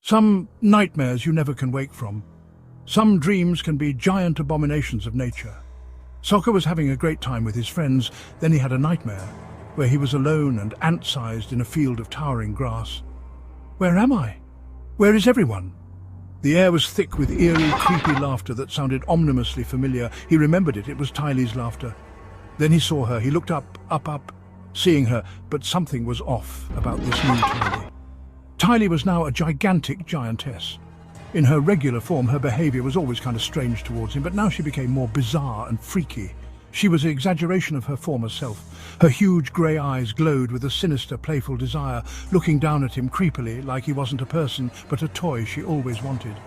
Some nightmares you never can wake from. Some dreams can be giant abominations of nature. Sokka was having a great time with his friends, then he had a nightmare, where he was alone and ant-sized in a field of towering grass. Where am I? Where is everyone? The air was thick with eerie, creepy laughter that sounded ominously familiar. He remembered it. It was Tylee's laughter. Then he saw her. He looked up, seeing her, but something was off about this new Tylee. Tylee was now a gigantic giantess. In her regular form, her behavior was always kind of strange towards him, but now she became more bizarre and freaky. She was an exaggeration of her former self. Her huge grey eyes glowed with a sinister, playful desire, looking down at him creepily like he wasn't a person, but a toy she always wanted.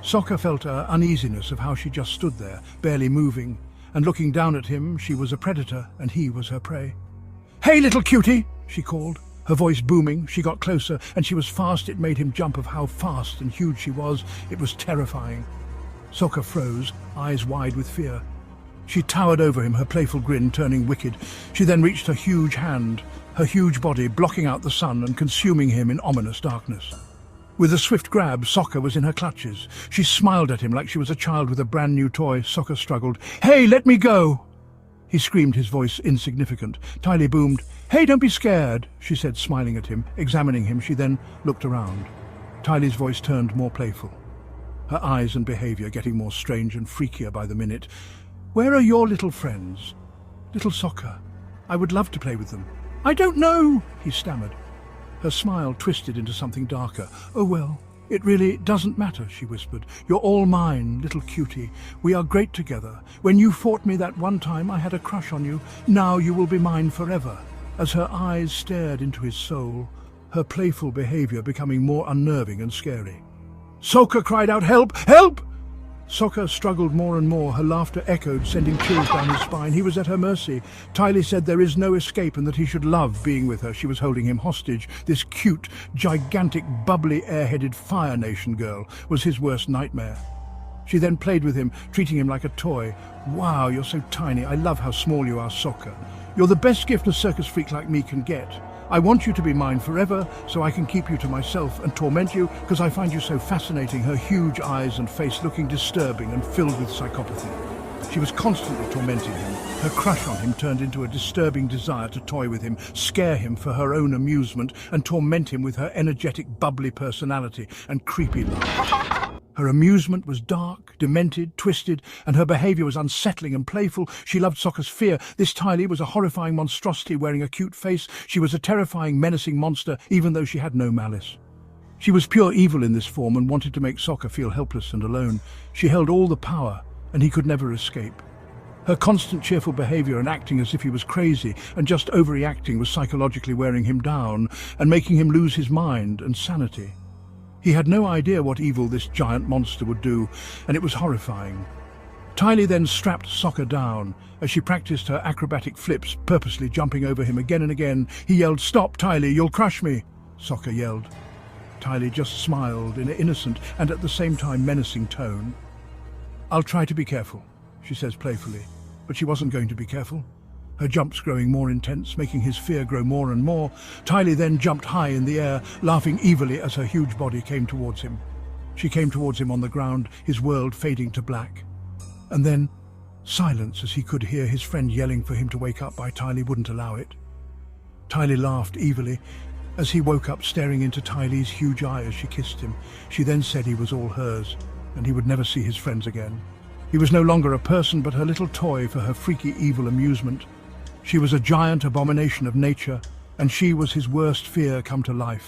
Sokka felt her uneasiness of how she just stood there, barely moving, and looking down at him, she was a predator and he was her prey. "Hey, little cutie!" she called. Her voice booming, she got closer, and she was fast. It made him jump of how fast and huge she was. It was terrifying. Sokka froze, eyes wide with fear. She towered over him, her playful grin turning wicked. She then reached her huge hand, her huge body blocking out the sun and consuming him in ominous darkness. With a swift grab, Sokka was in her clutches. She smiled at him like she was a child with a brand new toy. Sokka struggled. "Hey, let me go!" He screamed, his voice insignificant. Tylee boomed. "Hey, don't be scared," she said, smiling at him, examining him. She then looked around. Tylee's voice turned more playful, her eyes and behavior getting more strange and freakier by the minute. "Where are your little friends?" "Little Sokka. I would love to play with them." "I don't know," he stammered. Her smile twisted into something darker. "Oh well, it really doesn't matter," she whispered. "You're all mine, little cutie. We are great together. When you fought me that one time, I had a crush on you. Now you will be mine forever." As her eyes stared into his soul, her playful behavior becoming more unnerving and scary. Sokka cried out, "Help! Help!" Sokka struggled more and more. Her laughter echoed, sending chills down his spine. He was at her mercy. Tylee said there is no escape and that he should love being with her. She was holding him hostage. This cute, gigantic, bubbly, airheaded Fire Nation girl was his worst nightmare. She then played with him, treating him like a toy. "Wow, you're so tiny. I love how small you are, Sokka. You're the best gift a circus freak like me can get. I want you to be mine forever, so I can keep you to myself and torment you because I find you so fascinating," her huge eyes and face looking disturbing and filled with psychopathy. She was constantly tormenting him. Her crush on him turned into a disturbing desire to toy with him, scare him for her own amusement, and torment him with her energetic, bubbly personality and creepy laugh. Her amusement was dark, demented, twisted, and her behavior was unsettling and playful. She loved Sokka's fear. This Tylee was a horrifying monstrosity wearing a cute face. She was a terrifying, menacing monster, even though she had no malice. She was pure evil in this form and wanted to make Sokka feel helpless and alone. She held all the power, and he could never escape. Her constant cheerful behavior and acting as if he was crazy and just overreacting was psychologically wearing him down and making him lose his mind and sanity. He had no idea what evil this giant monster would do, and it was horrifying. Tylee then strapped Sokka down as she practiced her acrobatic flips, purposely jumping over him again and again. He yelled, "Stop, Tylee, you'll crush me!" Sokka yelled. Tylee just smiled in an innocent and at the same time menacing tone. "I'll try to be careful," she says playfully, but she wasn't going to be careful. Her jumps growing more intense, making his fear grow more and more. Tylee then jumped high in the air, laughing evilly as her huge body came towards him. She came towards him on the ground, his world fading to black. And then silence as he could hear his friend yelling for him to wake up, but Tylee wouldn't allow it. Tylee laughed evilly as he woke up, staring into Tylee's huge eye as she kissed him. She then said he was all hers, and he would never see his friends again. He was no longer a person, but her little toy for her freaky evil amusement. She was a giant abomination of nature, and she was his worst fear come to life.